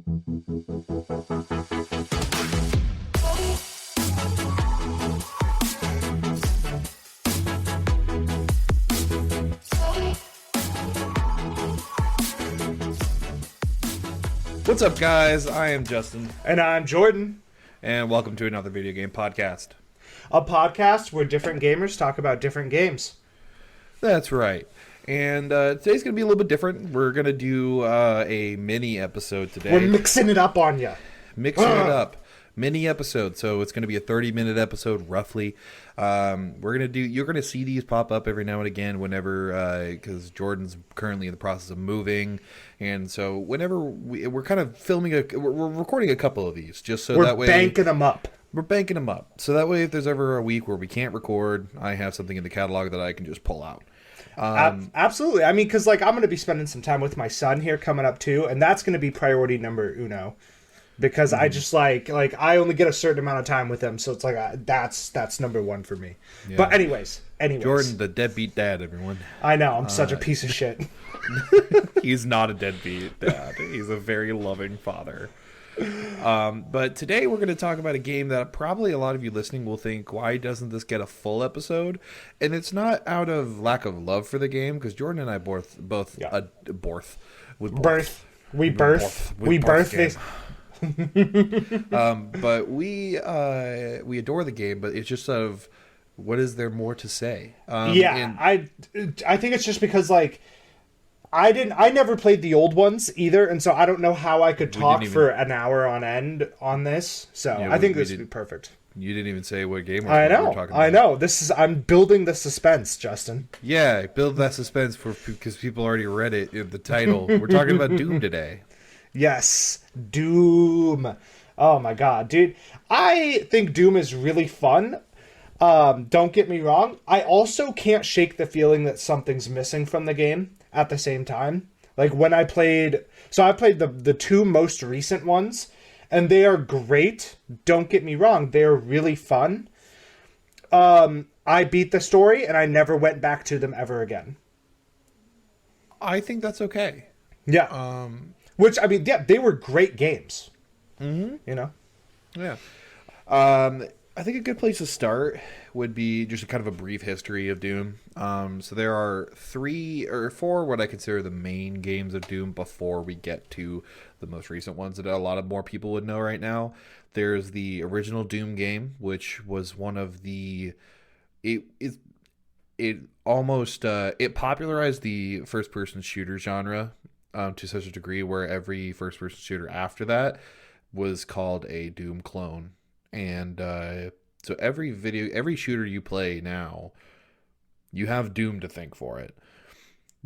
What's up, guys? I am Justin. And I'm Jordan. And welcome to another video game podcast. A podcast where different gamers talk about different games. That's right. And today's going to be a little bit different. We're going to do a mini episode today. We're mixing it up on you. Mixing it up. Mini episode. So it's going to be a 30-minute episode, roughly. You're going to see these pop up every now and again whenever, because Jordan's currently in the process of moving. And so whenever we're kind of we're recording a couple of these just so that way. We're banking them up. We're banking them up. So that way, if there's ever a week where we can't record, I have something in the catalog that I can just pull out. Absolutely. I mean, because I'm going to be spending some time with my son here coming up too, and that's going to be priority number uno. Because I just like I only get a certain amount of time with him, so it's like that's number one for me. Yeah. But anyways, Jordan, the deadbeat dad, everyone. I know, I'm such a piece of shit. He's not a deadbeat dad. He's a very loving father. But today we're going to talk about a game that probably a lot of you listening will think, why doesn't this get a full episode? And it's not out of lack of love for the game, because Jordan and I both birth this. But we adore the game, but it's just sort of, what is there more to say? I think it's just because I never played the old ones either, and so I don't know how I could talk for an hour on end on this. So yeah, I think this would be perfect. You didn't even say what game we're talking about. I know. I'm building the suspense, Justin. Yeah, build that suspense because people already read it in the title. We're talking about Doom today. Yes, Doom. Oh my god, dude. I think Doom is really fun. Don't get me wrong. I also can't shake the feeling that something's missing from the game at the same time. Like when I played the two most recent ones, and they are great. Don't get me wrong. They are really fun. I beat the story and I never went back to them ever again. I think that's okay. Yeah. Which, I mean, yeah, they were great games. Mm-hmm. You know? Yeah. I think a good place to start would be just kind of a brief history of Doom. So there are 3 or 4 what I consider the main games of Doom before we get to the most recent ones that a lot of more people would know right now. There's the original Doom game, which was one of the... It popularized the first-person shooter genre to such a degree where every first-person shooter after that was called a Doom clone. And so every shooter you play now, you have Doom to thank for it.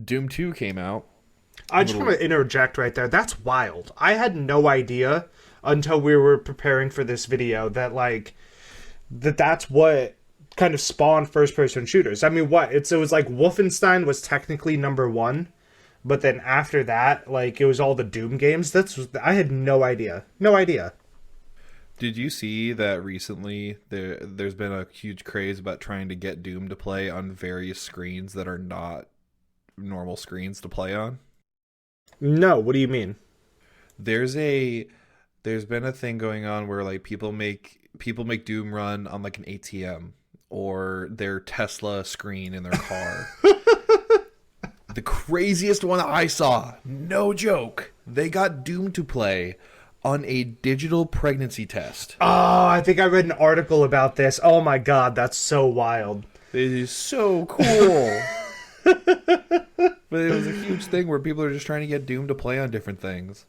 Doom 2 came out. I just want to interject right there. That's wild. I had no idea until we were preparing for this video that that's what kind of spawned first-person shooters. I mean, it was like Wolfenstein was technically number 1. But then after that, it was all the Doom games. I had no idea. No idea. Did you see that recently there's been a huge craze about trying to get Doom to play on various screens that are not normal screens to play on? No, what do you mean? There's been a thing going on where people make Doom run on an ATM or their Tesla screen in their car. The craziest one I saw, no joke, they got Doom to play on a digital pregnancy test. Oh, I think I read an article about this. Oh my god, that's so wild. It is so cool. But it was a huge thing where people are just trying to get Doom to play on different things.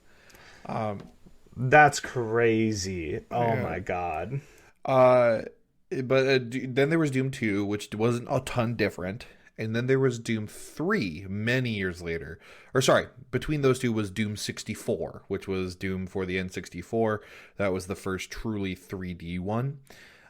That's crazy. Oh my god. But then there was Doom 2, which wasn't a ton different. And then there was Doom 3 many years later. Or sorry, between those two was Doom 64, which was Doom for the N64. That was the first truly 3D one.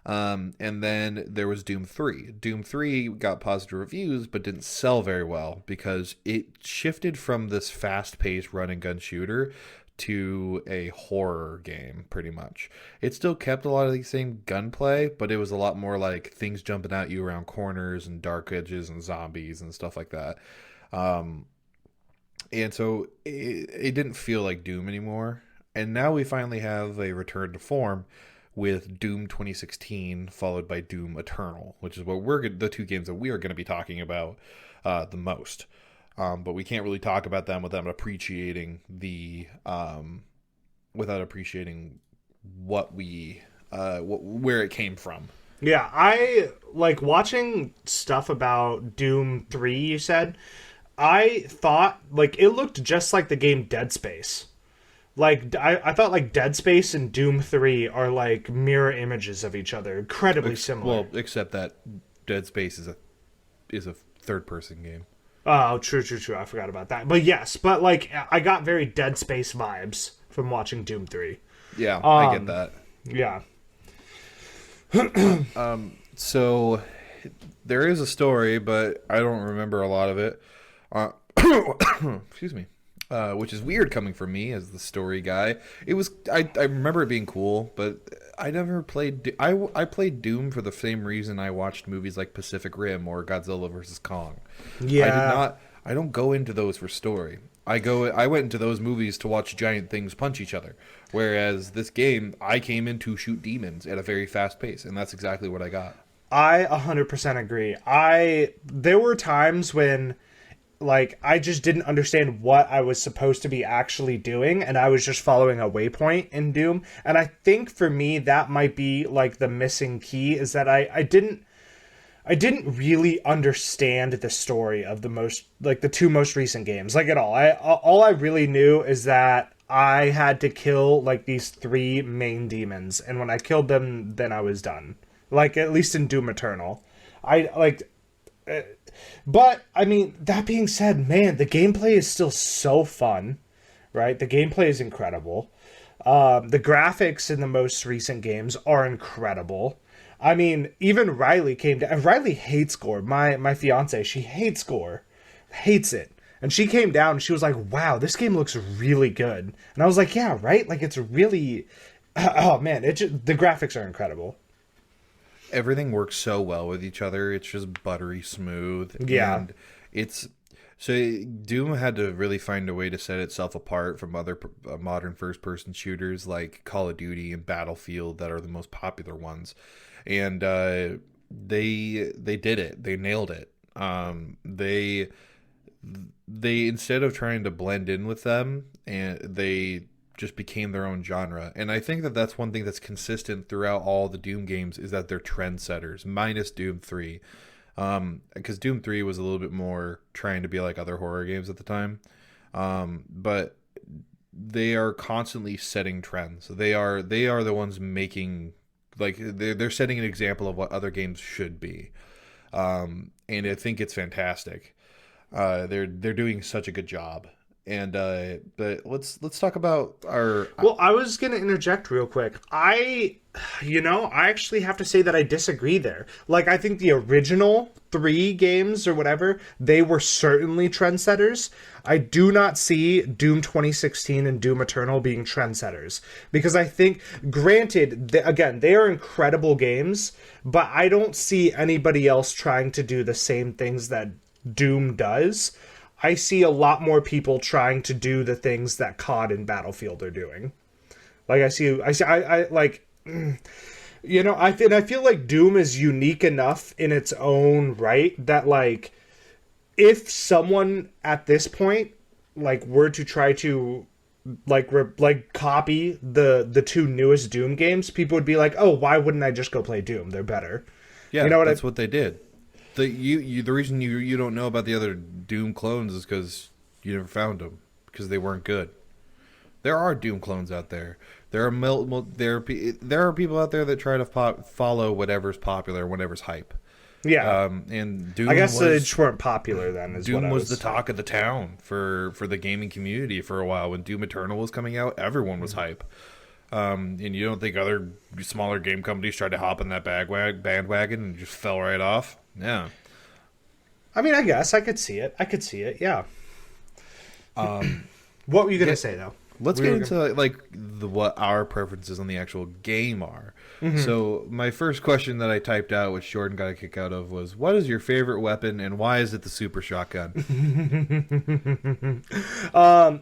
And then there was Doom 3. Doom 3 got positive reviews, but didn't sell very well because it shifted from this fast-paced run-and-gun shooter to a horror game, pretty much. It still kept a lot of the same gunplay, but it was a lot more like things jumping at you around corners and dark edges and zombies and stuff like that. And so it didn't feel like Doom anymore. And now we finally have a return to form with Doom 2016 followed by Doom Eternal, which is what the two games that we are going to be talking about the most. But we can't really talk about them without appreciating what we where it came from. Yeah, I like watching stuff about Doom 3, you said. I thought, like, it looked just like the game Dead Space. Like, I thought, like, Dead Space and Doom 3 are, like, mirror images of each other. Incredibly similar. Well, except that Dead Space is a third-person game. Oh, true. I forgot about that. But yes, but, like, I got very Dead Space vibes from watching Doom 3. Yeah, I get that. Yeah. So there is a story, but I don't remember a lot of it. Excuse me. Which is weird coming from me as the story guy. I remember it being cool, but I never played. I played Doom for the same reason I watched movies like Pacific Rim or Godzilla vs. Kong. Yeah. I don't go into those for story. I went into those movies to watch giant things punch each other. Whereas this game, I came in to shoot demons at a very fast pace, and that's exactly what I got. I 100% agree. There were times when, like, I just didn't understand what I was supposed to be actually doing, and I was just following a waypoint in Doom. And I think for me that might be like the missing key, is that I didn't really understand the story of the two most recent games, like, at all. All I really knew is that I had to kill, like, these three main demons, and when I killed them, then I was done. Like, at least in Doom Eternal. But, I mean, that being said, man, the gameplay is still so fun, right? The gameplay is incredible. The graphics in the most recent games are incredible. I mean, even Riley came down. Riley hates gore. My fiance, she hates gore. Hates it. And she came down and she was like, wow, this game looks really good. And I was like, yeah, right? Like, it's really... Oh, man, the graphics are incredible. Everything works so well with each other. It's just buttery smooth. Yeah. And so Doom had to really find a way to set itself apart from other modern first-person shooters like Call of Duty and Battlefield that are the most popular ones. And they did it. They nailed it. They instead of trying to blend in with them, and they just became their own genre. And I think that that's one thing that's consistent throughout all the Doom games, is that they're trendsetters, minus Doom 3. Because Doom 3 was a little bit more trying to be like other horror games at the time. But they are constantly setting trends. They are the ones making, like, they're setting an example of what other games should be. And I think it's fantastic. They're doing such a good job. And but let's talk about our... Well, I was going to interject real quick. I actually have to say that I disagree there. Like, I think the original 3 games or whatever, they were certainly trendsetters. I do not see Doom 2016 and Doom Eternal being trendsetters. Because I think, granted, again, they are incredible games, but I don't see anybody else trying to do the same things that Doom does. I see a lot more people trying to do the things that COD and Battlefield are doing. Like, I feel like Doom is unique enough in its own right that, like, if someone at this point, like, were to try to, like copy the 2 newest Doom games, people would be like, oh, why wouldn't I just go play Doom? They're better. Yeah, that's what they did. The reason you don't know about the other Doom clones is because you never found them, because they weren't good. There are Doom clones out there. There are people out there that try to follow whatever's popular, whatever's hype. Yeah, and Doom, I guess they just weren't popular then. Doom was the talk of the town for the gaming community for a while. When Doom Eternal was coming out, everyone was hype. And you don't think other smaller game companies tried to hop on that bandwagon and just fell right off? Yeah. I mean, I guess I could see it. Yeah. What were you gonna say though? Let's get into like what our preferences on the actual game are. So my first question that I typed out, which Jordan got a kick out of, was, what is your favorite weapon and why is it the super shotgun?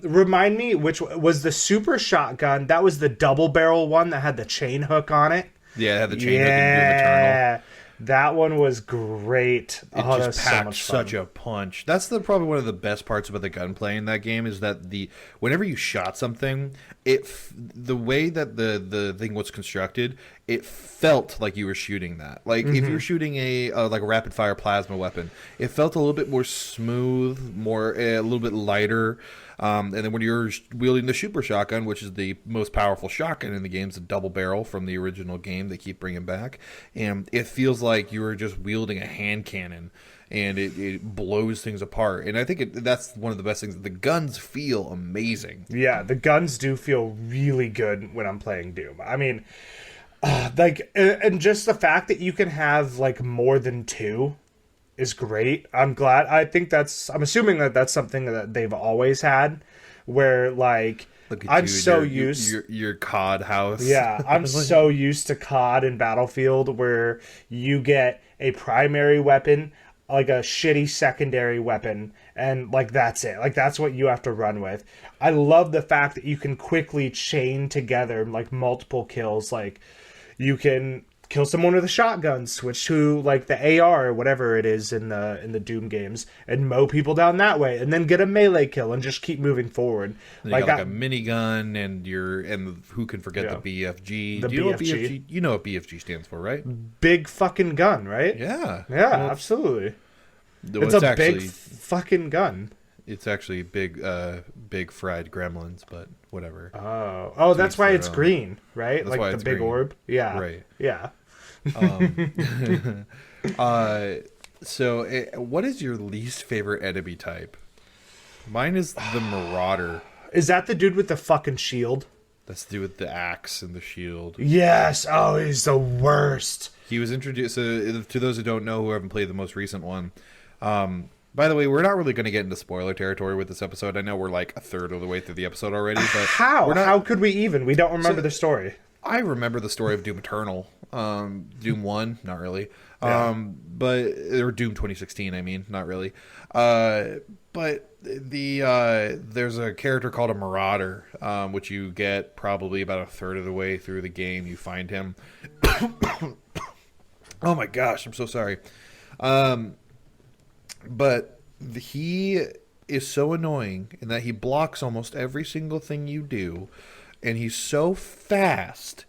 Remind me, which was the super shotgun? That was the double barrel one that had the chain hook on it. Yeah, it had the chain hook and Doom Eternal. That one was great. It That's just so packed much fun. such a punch. That's probably one of the best parts about the gunplay in that game is that whenever you shot something, the way that the thing was constructed, it felt like you were shooting that. Like if you're shooting a like a rapid fire plasma weapon, it felt a little bit more smooth, a little bit lighter. And then when you're wielding the super shotgun, which is the most powerful shotgun in the game, it's a double barrel from the original game they keep bringing back, and it feels like you were just wielding a hand cannon, and it blows things apart. And I think that's one of the best things. The guns feel amazing. Yeah, the guns do feel really good when I'm playing Doom. I mean, like, and just the fact that you can have like more than two is great. I'm glad. I'm assuming that that's something that they've always had, where like Look at I'm you, so and used. your COD house. Yeah, I'm so used to COD and Battlefield, where you get a primary weapon, like a shitty secondary weapon, and like that's it. Like that's what you have to run with. I love the fact that you can quickly chain together like multiple kills. Like you can kill someone with a shotgun, switch to like the AR or whatever it is in the Doom games, and mow people down that way, and then get a melee kill and just keep moving forward. And you got like a minigun, and who can forget the BFG? The Do you know what BFG. BFG? You know what BFG stands for, right? Big fucking gun, right? Yeah. Yeah, Well, absolutely. well, It's a big fucking gun. It's actually big fried gremlins, but whatever. Oh, that's why their it's own. green, right? That's Like why the it's big green. orb. Yeah. Right. Yeah. So, what is your least favorite enemy type? Mine is the Marauder. Is that the dude with the fucking shield? That's to do with the axe and the shield. Yes. Oh, he's the worst. He was introduced. So, to those who don't know, who haven't played the most recent one. By the way, we're not really going to get into spoiler territory with this episode. I know we're like a third of the way through the episode already, but How? We're not, How could we even? We don't remember the story. I remember the story of Doom Eternal. Doom 1, not really. Yeah. Or Doom 2016, I mean, not really. But there's a character called a Marauder, which you get probably about a third of the way through the game. You find him. Oh my gosh, I'm so sorry. But he is so annoying in that he blocks almost every single thing you do, and he's so fast,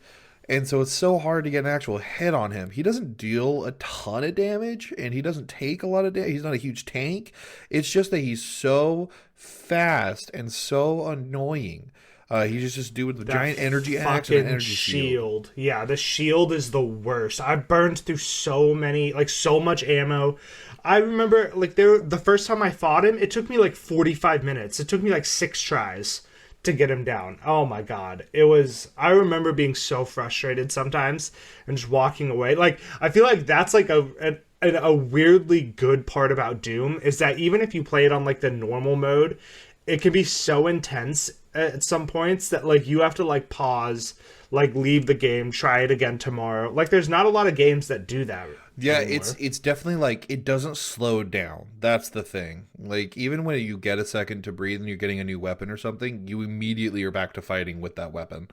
and so it's so hard to get an actual hit on him. He doesn't deal a ton of damage, and he doesn't take a lot of damage. He's not a huge tank. It's just that he's so fast and so annoying. He's just doing the giant energy axe and an energy shield. Yeah, the shield is the worst. I burned through so much ammo. I remember, the first time I fought him, it took me 45 minutes. It took me 6 tries to get him down. Oh my god. I remember being so frustrated sometimes and just walking away. I feel like that's a weirdly good part about Doom is that even if you play it on the normal mode, it can be so intense at some points that you have to pause, leave the game, try it again tomorrow. There's not a lot of games that do that. Yeah, anymore. it's definitely it doesn't slow down. That's the thing. Even when you get a second to breathe and you're getting a new weapon or something, you immediately are back to fighting with that weapon.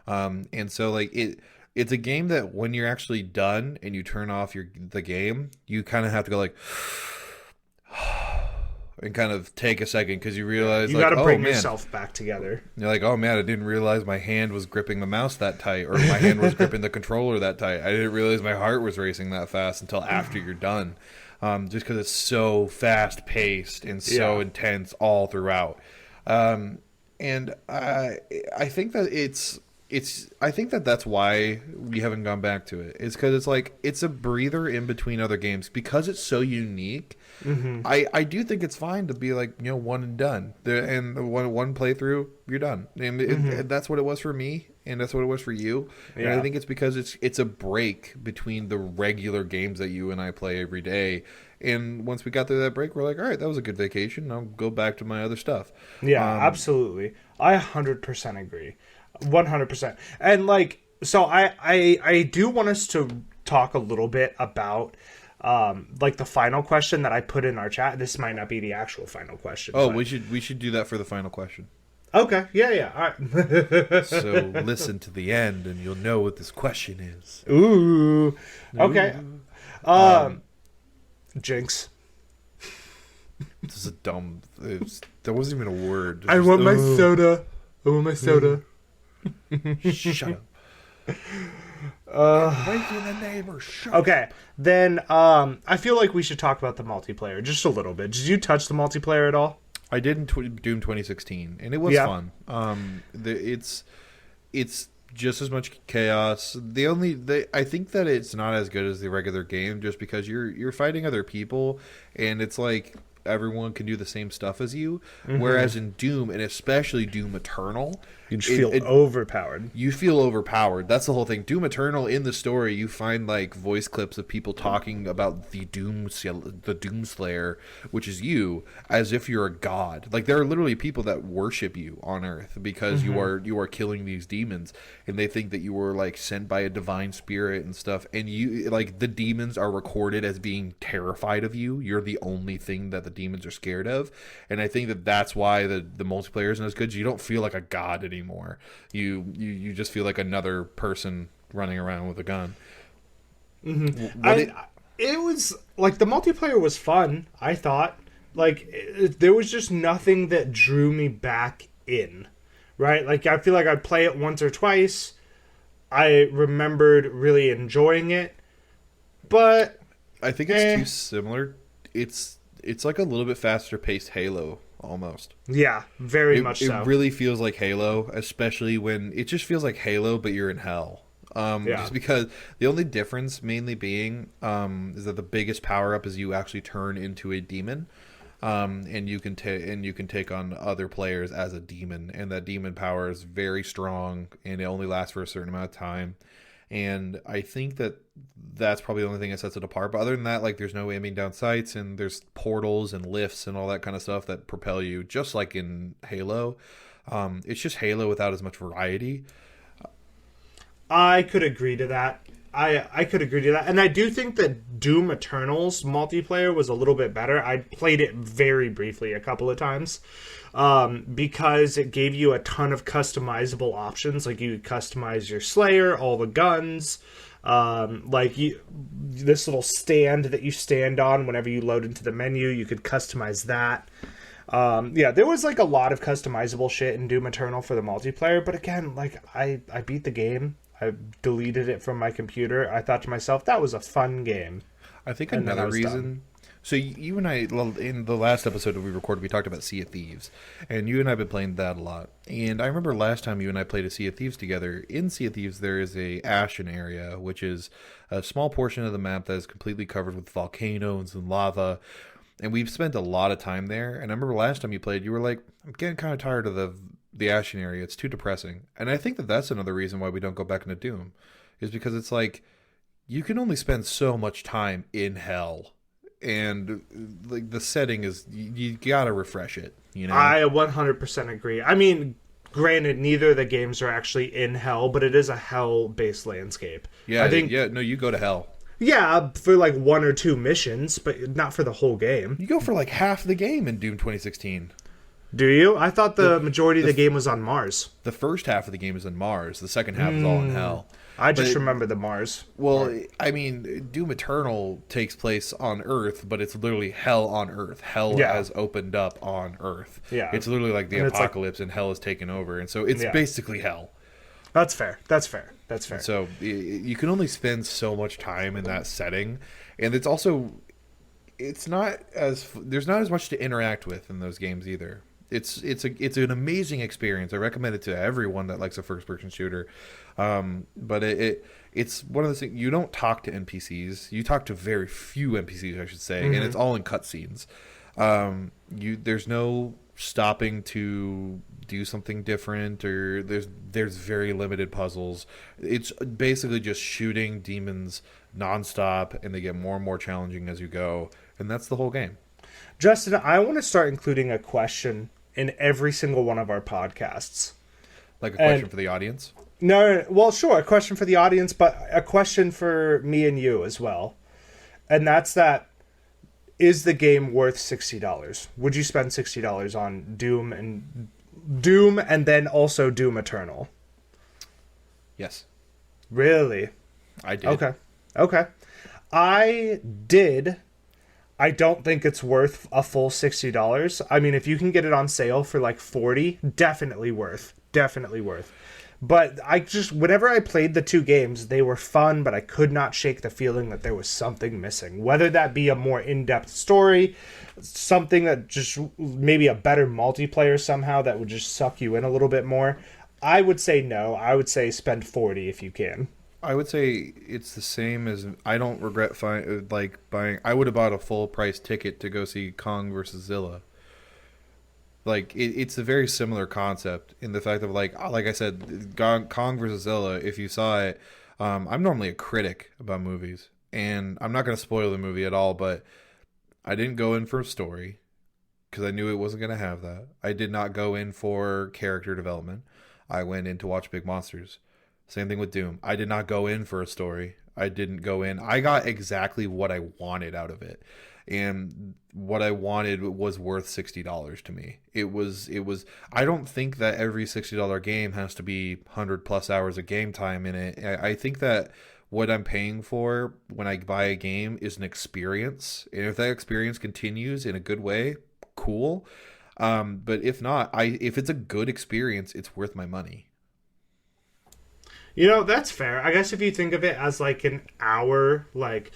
And so it's a game that when you're actually done and you turn off the game, you kind of have to go and kind of take a second because you realize you got to bring man. yourself back together. You're like, oh man, I didn't realize my hand was gripping the mouse that tight, or my hand was gripping the controller that tight. I didn't realize my heart was racing that fast until after you're done. Just because it's so fast paced and so intense all throughout. And I think that I think that that's why we haven't gone back to it. It's because it's a breather in between other games because it's so unique. Mm-hmm. I do think it's fine to be one and done. And one playthrough, you're done. And that's what it was for me, and that's what it was for you. Yeah. And I think it's because it's a break between the regular games that you and I play every day. And once we got through that break, we're like, all right, that was a good vacation. I'll go back to my other stuff. Yeah, absolutely. I 100% agree. 100%. And So I do want us to talk a little bit about like the final question that I put in our chat. This might not be the actual final question. Oh, But... we should do that for the final question. Okay. Yeah. All right. So listen to the end, and you'll know what this question is. Ooh. Okay. Um, Jinx. This is a dumb. There wasn't even a word. I want my soda. I want my soda. Shut up. Right in the neighbor. Shut Okay. Then I feel like we should talk about the multiplayer just a little bit. Did you touch the multiplayer at all? I did in Doom 2016, and it was fun. It's just as much chaos. I think that it's not as good as the regular game, just because you're fighting other people, and it's like everyone can do the same stuff as you. Mm-hmm. Whereas in Doom, and especially Doom Eternal, you just feel overpowered. You feel overpowered. That's the whole thing. Doom Eternal, in the story, you find like voice clips of people talking about the Doomslayer, which is you, as if you're a god. Like, there are literally people that worship you on Earth because you are killing these demons, and they think that you were like sent by a divine spirit and stuff. And you, like, the demons are recorded as being terrified of you. You're the only thing that the demons are scared of, and I think that that's why the multiplayer isn't as good. You don't feel like a god anymore. You just feel like another person running around with a gun. Mm-hmm. It was like the multiplayer was fun. I thought like there was just nothing that drew me back in, right? Like I feel like I'd play it once or twice. I remembered really enjoying it, but I think it's too similar. It's like a little bit faster paced Halo. Almost. Yeah, very much so. It really feels like Halo, especially when it just feels like Halo, but you're in hell. Just because the only difference mainly being is that the biggest power up is you actually turn into a demon, and you can take on other players as a demon, and that demon power is very strong, and it only lasts for a certain amount of time. And I think that that's probably the only thing that sets it apart. But other than that, like, there's no aiming down sights, and there's portals and lifts and all that kind of stuff that propel you, just like in Halo. It's just Halo without as much variety. I could agree to that. I could agree to that. And I do think that Doom Eternal's multiplayer was a little bit better. I played it very briefly a couple of times. Because it gave you a ton of customizable options. Like you could customize your Slayer, all the guns, this little stand that you stand on whenever you load into the menu, you could customize that. There was like a lot of customizable shit in Doom Eternal for the multiplayer, but again, like I beat the game. I deleted it from my computer. I thought to myself, that was a fun game. I think another reason... So you and I, in the last episode that we recorded, we talked about Sea of Thieves, and you and I have been playing that a lot. And I remember last time you and I played a Sea of Thieves together. In Sea of Thieves, there is a Ashen area, which is a small portion of the map that is completely covered with volcanoes and lava. And we've spent a lot of time there. And I remember last time you played, you were like, "I'm getting kind of tired of the Ashen area. It's too depressing." And I think that that's another reason why we don't go back into Doom, is because it's like you can only spend so much time in hell. And like the setting is, you gotta refresh it, you know. I 100% agree. I mean, granted, neither of the games are actually in hell, but it is a hell-based landscape. Yeah, you go to hell. Yeah, for like one or two missions, but not for the whole game. You go for like half the game in Doom 2016. Do you? I thought the majority of the game was on Mars. The first half of the game is in Mars. The second half is all in hell. I just remember the Mars. Well, part. I mean, Doom Eternal takes place on Earth, but it's literally hell on Earth. Hell has opened up on Earth. Yeah. It's literally like the apocalypse, and hell has taken over. And so it's basically hell. That's fair. So you can only spend so much time in that setting. And it's also, there's not as much to interact with in those games either. It's an amazing experience. I recommend it to everyone that likes a first-person shooter. But it's one of those things. You don't talk to NPCs. You talk to very few NPCs, I should say, and it's all in cutscenes. There's no stopping to do something different, or there's very limited puzzles. It's basically just shooting demons nonstop, and they get more and more challenging as you go, and that's the whole game. Justin, I want to start including a question in every single one of our podcasts. Like a question for the audience? No, well, sure, a question for the audience, but a question for me and you as well. And that's that, is the game worth $60? Would you spend $60 on Doom and then also Doom Eternal? Yes, Really? I did. Okay. Okay. I did. I don't think it's worth a full $60. I mean, if you can get it on sale for like 40, definitely worth. Definitely worth. But I just, whenever I played the two games, they were fun, but I could not shake the feeling that there was something missing. Whether that be a more in-depth story, something that just maybe a better multiplayer somehow that would just suck you in a little bit more. I would say no. I would say spend 40 if you can. I would say it's the same as I don't regret buying. I would have bought a full price ticket to go see Kong versus Zilla. Like it's a very similar concept in the fact of like I said, Kong versus Zilla. If you saw it, I'm normally a critic about movies, and I'm not going to spoil the movie at all. But I didn't go in for a story because I knew it wasn't going to have that. I did not go in for character development. I went in to watch big monsters. Same thing with Doom. I did not go in for a story. I didn't go in. I got exactly what I wanted out of it. And what I wanted was worth $60 to me. It was I don't think that every $60 game has to be 100 plus hours of game time in it. I think that what I'm paying for when I buy a game is an experience. And if that experience continues in a good way, cool. But if not, if it's a good experience, it's worth my money. You know, that's fair. I guess if you think of it as like an hour, like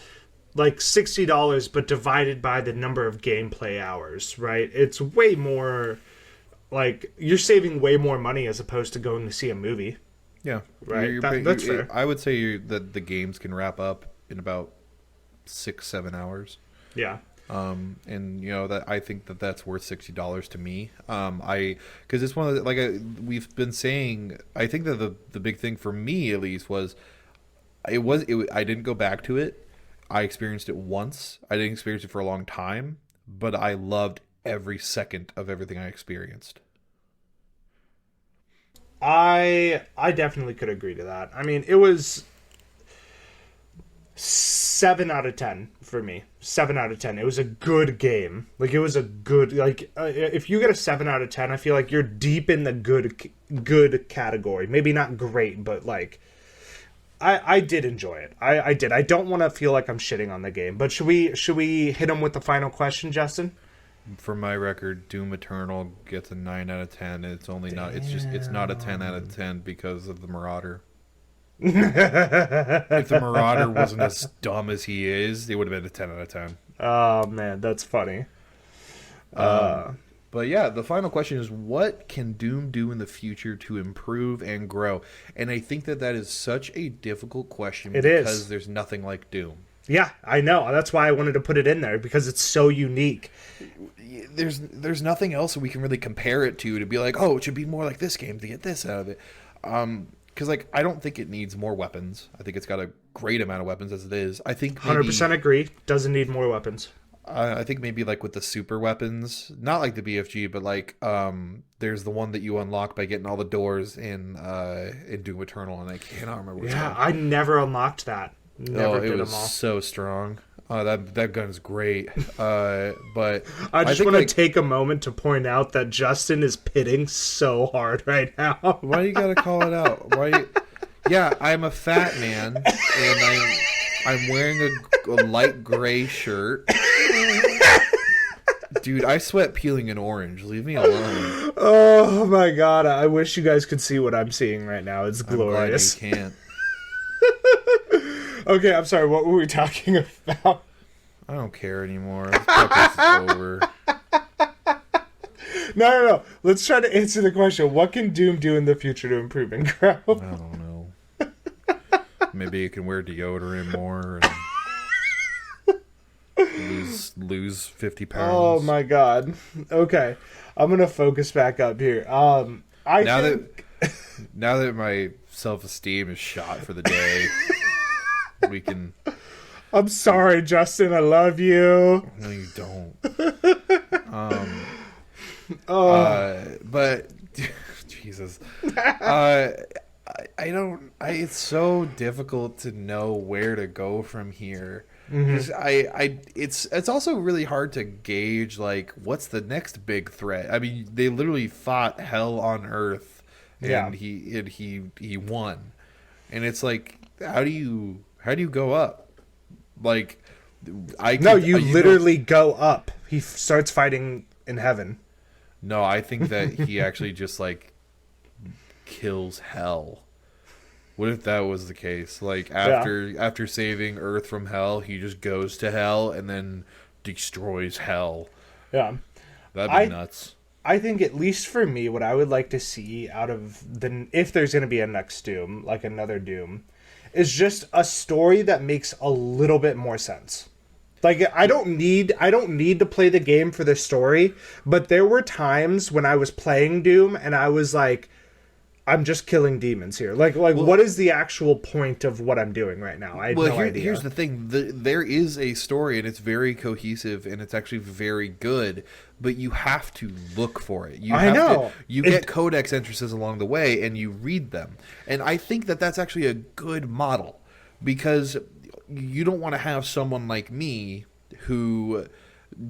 $60, but divided by the number of gameplay hours, right? It's way more, like, you're saving way more money as opposed to going to see a movie. Yeah, right. That's fair. I would say that the games can wrap up in about 6-7 hours. Yeah. And you know that I think that that's worth $60 to me. Because it's one of we've been saying. I think that the big thing for me at least was I didn't go back to it. I experienced it once. I didn't experience it for a long time, but I loved every second of everything I experienced. I definitely could agree to that. I mean, it was 7 out of 10 for me. 7 out of 10. It was a good game. Like, it was a good, if you get a 7 out of 10, I feel like you're deep in the good category. Maybe not great, but like, I did enjoy it. I did. I don't want to feel like I'm shitting on the game, but should we hit him with the final question, Justin? For my record, Doom Eternal gets a 9 out of 10. And it's only not. It's not a 10 out of 10 because of the Marauder. If the Marauder wasn't as dumb as he is, it would have been a 10 out of 10. Oh man, that's funny. But yeah, the final question is, what can Doom do in the future to improve and grow? And I think that is such a difficult question because there's nothing like Doom. Yeah, I know. That's why I wanted to put it in there, because it's so unique. There's nothing else we can really compare it to be like, oh, it should be more like this game to get this out of it. Because I don't think it needs more weapons. I think it's got a great amount of weapons as it is. I think 100% agree. Doesn't need more weapons. I think maybe like with the super weapons, not like the BFG, but like there's the one that you unlock by getting all the doors in Doom Eternal, and I cannot remember which one. I never unlocked that. Never did it was them all. so strong. That gun is great. But I just want to take a moment to point out that Justin is pitting so hard right now. Why you gotta call it out? Yeah, I'm a fat man, and I'm wearing a light gray shirt. Dude, I sweat peeling an orange. Leave me alone. Oh my god, I wish you guys could see what I'm seeing right now. It's glorious. I'm glad you can't. Okay, I'm sorry, what were we talking about? I don't care anymore. This podcast is over. No. Let's try to answer the question. What can Doom do in the future to improve and grow? I don't know. Maybe you can wear deodorant more and lose 50 pounds. Oh my god. Okay. I'm gonna focus back up here. Now that my self-esteem is shot for the day, we can... I'm sorry, Justin. I love you. No, you don't. But Jesus, I don't. It's so difficult to know where to go from here. Mm-hmm. 'Cause it's also really hard to gauge like what's the next big threat. I mean, they literally fought hell on earth, Yeah. and he won, and it's like how do you go up? Like, No, you know, literally go up. He starts fighting in heaven. no, I think that he actually just like kills hell. What if that was the case? Like after saving Earth from hell, he just goes to hell and then destroys hell. Yeah. That'd be nuts. I think, at least for me, what I would like to see out of if there's going to be a next Doom, like another Doom, is just a story that makes a little bit more sense. Like, I don't need to play the game for the story, but there were times when I was playing Doom and I was like, I'm just killing demons here. Like, what is the actual point of what I'm doing right now? I had no idea. Here's the thing: there is a story, and it's very cohesive, and it's actually very good. But you have to look for it. I know. You get codex entrances along the way, and you read them. And I think that that's actually a good model, because you don't want to have someone like me who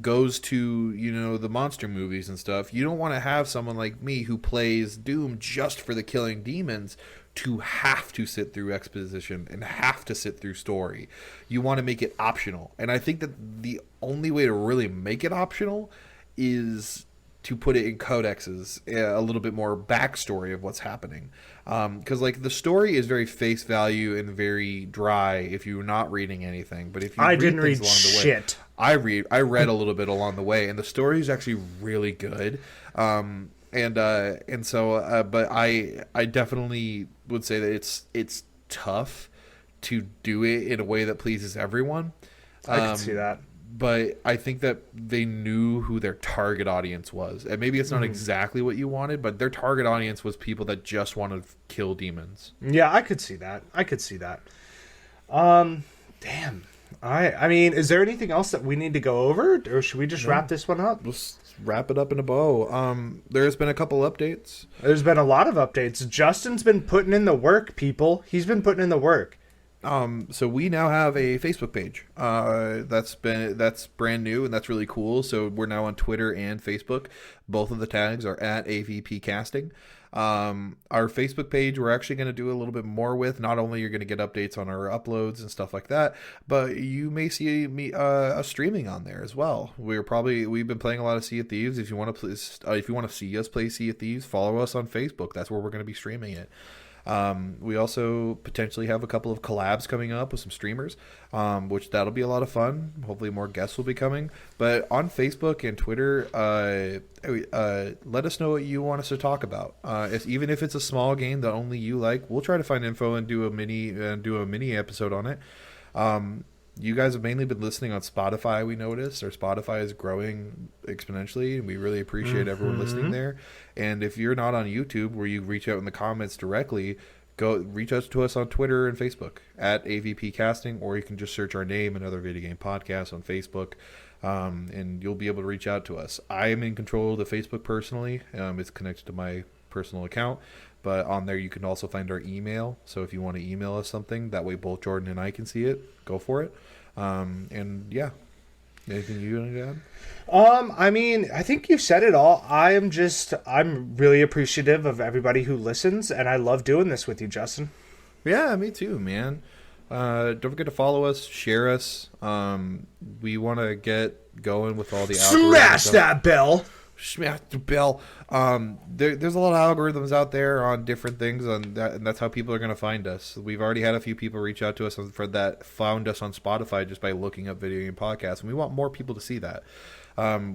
goes to, the monster movies and stuff. You don't want to have someone like me who plays Doom just for the killing demons to have to sit through exposition and have to sit through story. You want to make it optional. And I think that the only way to really make it optional is to put it in codexes, a little bit more backstory of what's happening. Because like the story is very face value and very dry if you're not reading anything. But if you didn't read along the way, shit. I read a little bit along the way, and the story is actually really good. But I definitely would say that it's tough to do it in a way that pleases everyone. I can see that. But I think that they knew who their target audience was. And maybe it's not exactly what you wanted, but their target audience was people that just want to kill demons. Yeah, I could see that. Damn. I mean, is there anything else that we need to go over, or should we just wrap this one up? Let's wrap it up in a bow. There's been a couple updates. There's been a lot of updates. Justin's been putting in the work, people. He's been putting in the work. So we now have a Facebook page. That's brand new, and that's really cool. So we're now on Twitter and Facebook. Both of the tags are at AVP Casting. Our Facebook page, we're actually going to do a little bit more with. Not only you're going to get updates on our uploads and stuff like that, but you may see me streaming on there as well. We've been playing a lot of Sea of Thieves. If you want to see us play Sea of Thieves, follow us on Facebook. That's where we're going to be streaming it. We also potentially have a couple of collabs coming up with some streamers, which that'll be a lot of fun. Hopefully more guests will be coming. But on Facebook and Twitter, let us know what you want us to talk about. Even if it's a small game that only you like, we'll try to find info and do a mini episode on it. You guys have mainly been listening on Spotify, we noticed. Our Spotify is growing exponentially, and we really appreciate everyone listening there. And if you're not on YouTube, where you reach out in the comments directly, go reach out to us on Twitter and Facebook at AVP Casting, or you can just search our name, Another Video Game Podcast, on Facebook, and you'll be able to reach out to us. I am in control of the Facebook personally. It's connected to my personal account. But on there, you can also find our email. So if you want to email us something, that way both Jordan and I can see it. Go for it. And yeah, anything you want to add? I mean, I think you said it all. I'm really appreciative of everybody who listens, and I love doing this with you, Justin. Yeah, me too, man. Don't forget to follow us, share us. We want to get going with all the algorithms. Smash that bell. Smash the bell. There's a lot of algorithms out there on different things, and that's how people are going to find us. We've already had a few people reach out to us found us on Spotify just by looking up video game podcasts, and we want more people to see that.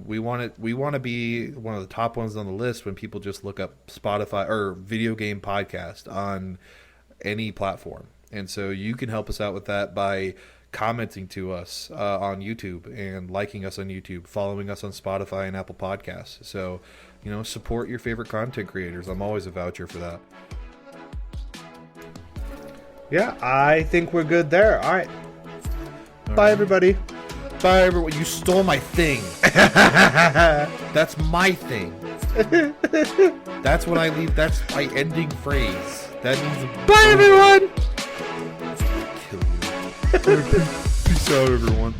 We want to be one of the top ones on the list when people just look up Spotify or video game podcast on any platform. And so you can help us out with that by commenting to us on YouTube and liking us on YouTube, following us on Spotify and Apple Podcasts. So, support your favorite content creators. I'm always a voucher for that. Yeah, I think we're good there. All right. Bye, everybody. Bye, everyone. You stole my thing. That's my thing. That's what I leave. That's my ending phrase. That means Bye, everyone! kill you. Peace out, everyone.